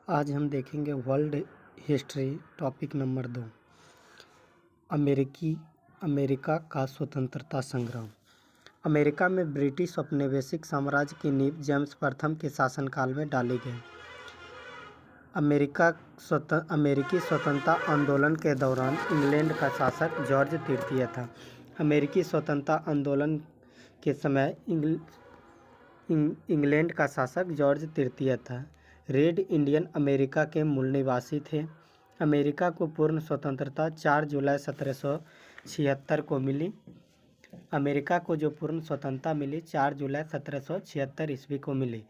आज हम देखेंगे world history topic number 2। America का स्वतंत्रता संग्राम। अमेरिका में ब्रिटिश औपनिवेशिक साम्राज्य की नींव जेम्स प्रथम के शासनकाल में डाली गई। अमेरिकी स्वतंत्रता आंदोलन के दौरान इंग्लैंड का शासक जॉर्ज तृतीय था। अमेरिकी स्वतंत्रता आंदोलन के समय इंग्लैंड का शासक जॉर्ज तृतीय था। रेड इंडियन अमेरिका के मूल निवासी थे। अमेरिका को पूर्ण स्वतंत्रता 4 जुलाई 1776 को मिली। अमेरिका को जो पूर्ण स्वतंत्रता मिली 4 जुलाई 1776 ईस्वी को मिली।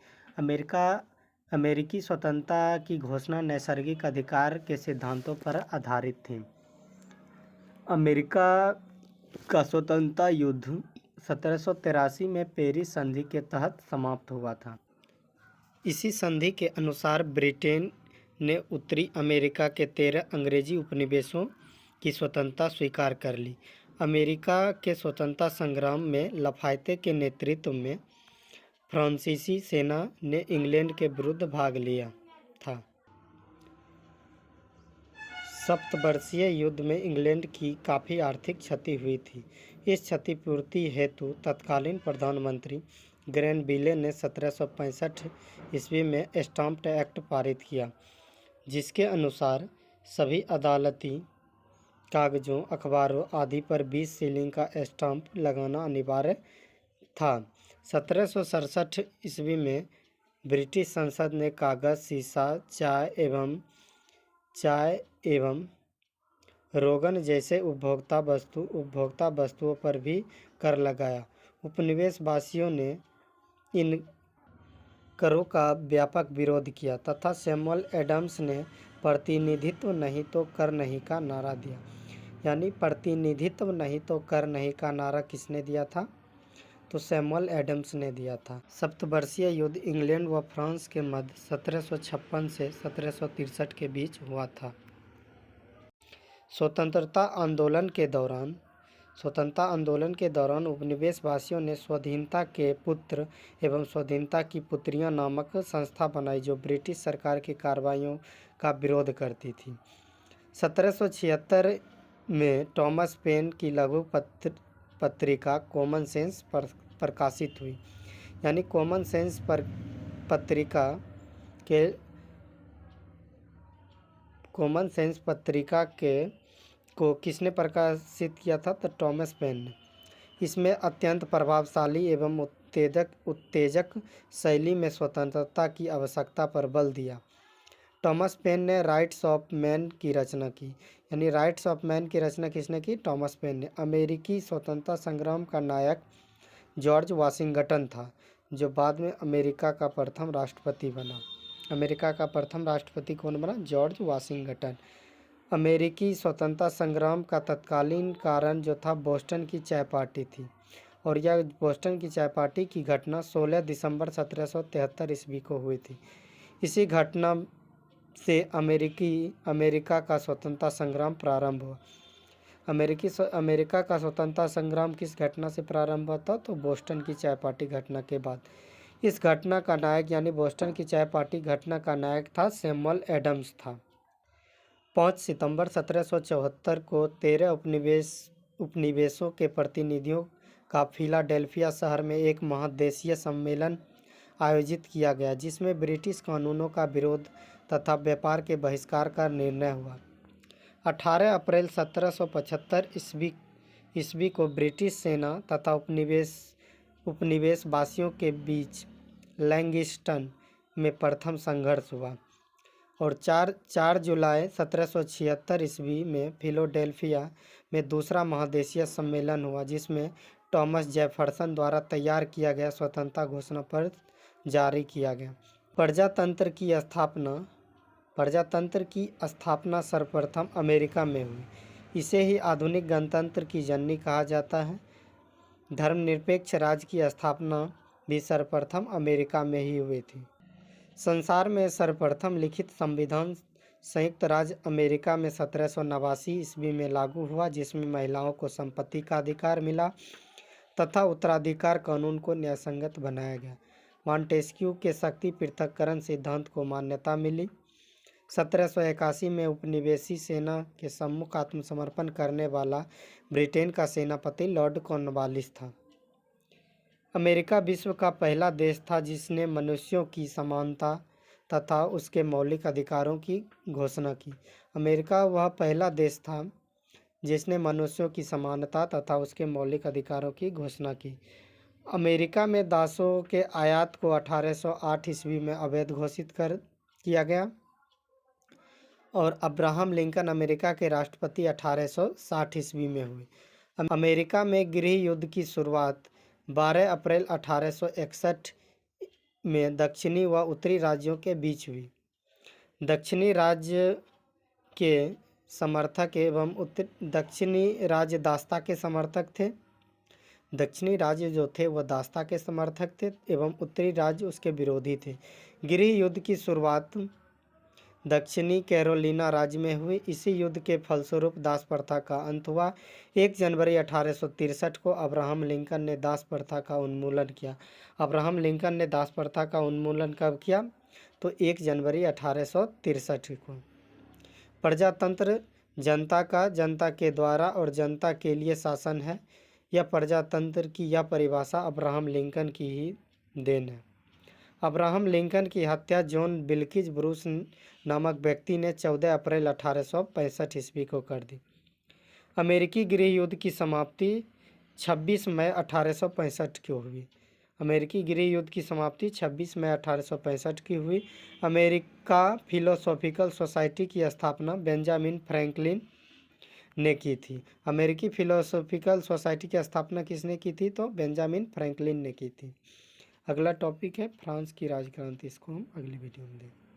अमेरिकी स्वतंत्रता की घोषणा नैसर्गिक अधिकार के सिद्धांतों पर आधारित थी। अमेरिका का स्वतंत्रता युद्ध 1783 में पेरिस संधि के तहत समाप्त हुआ था। इसी संधि के अनुसार ब्रिटेन ने उत्तरी अमेरिका के 13 अंग्रेजी उपनिवेशों की स्वतंत्रता स्वीकार कर ली। अमेरिका के स्वतंत्रता संग्राम में लफायते के नेतृत्व में फ्रांसीसी सेना ने इंग्लैंड के विरुद्ध भाग लिया था। सप्तवर्षीय युद्ध में इंग्लैंड की काफ़ी आर्थिक क्षति हुई थी। इस क्षतिपूर्ति हेतु तत्कालीन प्रधानमंत्री ग्रैनविले ने 1765 ईस्वी में स्टाम्प एक्ट पारित किया, जिसके अनुसार सभी अदालती कागजों, अखबारों आदि पर 20 शिलिंग का स्टाम्प लगाना अनिवार्य था। 1767 ईस्वी में ब्रिटिश संसद ने कागज, शीशा, चाय एवं रोगन जैसे उपभोक्ता वस्तुओं पर भी कर लगाया। उपनिवेशवासियों ने इन करों का व्यापक विरोध किया तथा सैमुअल एडम्स ने प्रतिनिधित्व नहीं तो कर नहीं का नारा दिया। यानी प्रतिनिधित्व नहीं तो कर नहीं का नारा किसने दिया था? तो सैमुअल एडम्स ने दिया था। सप्तवर्षीय युद्ध इंग्लैंड व फ्रांस के मध्य 1756 से 1763 के बीच हुआ था। स्वतंत्रता आंदोलन के दौरान उपनिवेशवासियों ने स्वाधीनता के पुत्र एवं स्वाधीनता की पुत्रियां नामक संस्था बनाई, जो ब्रिटिश सरकार की कार्रवाइयों का विरोध करती थी। 1776 में टॉमस पेन की लघु पत्रिका कॉमन सेंस प्रकाशित हुई। यानी कॉमन सेंस पत्रिका को किसने प्रकाशित किया था? तो टॉमस पेन ने। इसमें अत्यंत प्रभावशाली एवं उत्तेजक शैली में स्वतंत्रता की आवश्यकता पर बल दिया। टॉमस पेन ने राइट्स ऑफ मैन की रचना की। यानी राइट्स ऑफ मैन की रचना किसने की? टॉमस पेन ने। अमेरिकी स्वतंत्रता संग्राम का नायक जॉर्ज वाशिंगटन था, जो बाद में अमेरिका का प्रथम राष्ट्रपति बना। अमेरिका का प्रथम राष्ट्रपति कौन बना? George Washington. अमेरिकी स्वतंत्रता संग्राम का तत्कालीन कारण जो था बोस्टन की चाय पार्टी थी, और यह बोस्टन की चाय पार्टी की घटना 16 दिसंबर 1773 ईस्वी को हुई थी। इसी घटना से अमेरिका का स्वतंत्रता संग्राम प्रारंभ हुआ। अमेरिका का स्वतंत्रता संग्राम किस घटना से प्रारंभ हुआ था? तो बोस्टन की चाय पार्टी घटना के बाद। इस घटना का नायक यानी बोस्टन की चाय पार्टी घटना का नायक था सैमुअल एडम्स था। 5 सितंबर 1774 को 13 उपनिवेशों के प्रतिनिधियों का फिलाडेल्फिया शहर में एक महादेशीय सम्मेलन आयोजित किया गया, जिसमें ब्रिटिश कानूनों का विरोध तथा व्यापार के बहिष्कार का निर्णय हुआ। 18 अप्रैल 1775 ईस्वी को ब्रिटिश सेना तथा उपनिवेशवासियों के बीच लैंगिस्टन में प्रथम संघर्ष हुआ, और 4 जुलाई 1776 ईस्वी में फिलाडेल्फिया में दूसरा महादेशीय सम्मेलन हुआ, जिसमें थॉमस जेफरसन द्वारा तैयार किया गया स्वतंत्रता घोषणा पत्र जारी किया गया। प्रजातंत्र की स्थापना सर्वप्रथम अमेरिका में हुई। इसे ही आधुनिक गणतंत्र की जननी कहा जाता है। धर्मनिरपेक्ष राज्य की स्थापना भी सर्वप्रथम अमेरिका में ही हुई थी। संसार में सर्वप्रथम लिखित संविधान संयुक्त राज्य अमेरिका में 1789 ईस्वी में लागू हुआ, जिसमें महिलाओं को संपत्ति का अधिकार मिला तथा उत्तराधिकार कानून को न्यायसंगत बनाया गया। मॉन्टेस्क्यू के शक्ति पृथक्करण सिद्धांत को मान्यता मिली। 1781 में उपनिवेशी सेना के सम्मुख आत्मसमर्पण करने वाला ब्रिटेन का सेनापति लॉर्ड कॉर्नवालिस था। अमेरिका विश्व का पहला देश था जिसने मनुष्यों की समानता तथा उसके मौलिक अधिकारों की घोषणा की। अमेरिका वह पहला देश था जिसने मनुष्यों की समानता तथा उसके मौलिक अधिकारों की घोषणा की। अमेरिका में दासों के आयात को 1808 ईस्वी में अवैध घोषित कर किया गया और अब्राहम लिंकन अमेरिका के राष्ट्रपति 1860 ईस्वी में हुए। अमेरिका में गृह युद्ध की शुरुआत 12 अप्रैल 1861 में दक्षिणी व उत्तरी राज्यों के बीच हुई। दक्षिणी राज्य के समर्थक एवं दक्षिणी राज्य दासता के समर्थक थे। दक्षिणी राज्य जो थे वह दासता के समर्थक थे एवं उत्तरी राज्य उसके विरोधी थे। गृह युद्ध की शुरुआत दक्षिणी कैरोलिना राज्य में हुई। इसी युद्ध के फलस्वरूप दास प्रथा का अंत हुआ। 1 जनवरी 1863 को अब्राहम लिंकन ने दास प्रथा का उन्मूलन किया। अब्राहम लिंकन ने दास प्रथा का उन्मूलन कब किया? तो 1 जनवरी 1863 को। प्रजातंत्र जनता का, जनता के द्वारा और जनता के लिए शासन है। यह प्रजातंत्र की यह परिभाषा अब्राहम लिंकन की ही देन है। अब्राहम लिंकन की हत्या जॉन बिल्किज ब्रूस नामक व्यक्ति ने 14 अप्रैल 1865 ईस्वी को कर दी। अमेरिकी गृह युद्ध की समाप्ति 26 मई 1865 को हुई। अमेरिकी गृह युद्ध की समाप्ति 26 मई 1865 की हुई। अमेरिका फिलोसॉफिकल सोसाइटी की स्थापना बेंजामिन फ्रैंकलिन ने की थी। अमेरिकी फिलोसॉफिकल सोसाइटी की स्थापना किसने की थी? तो बेंजामिन फ्रैंकलिन ने की थी। अगला टॉपिक है फ्रांस की राजक्रांति। इसको हम अगली वीडियो में देखेंगे।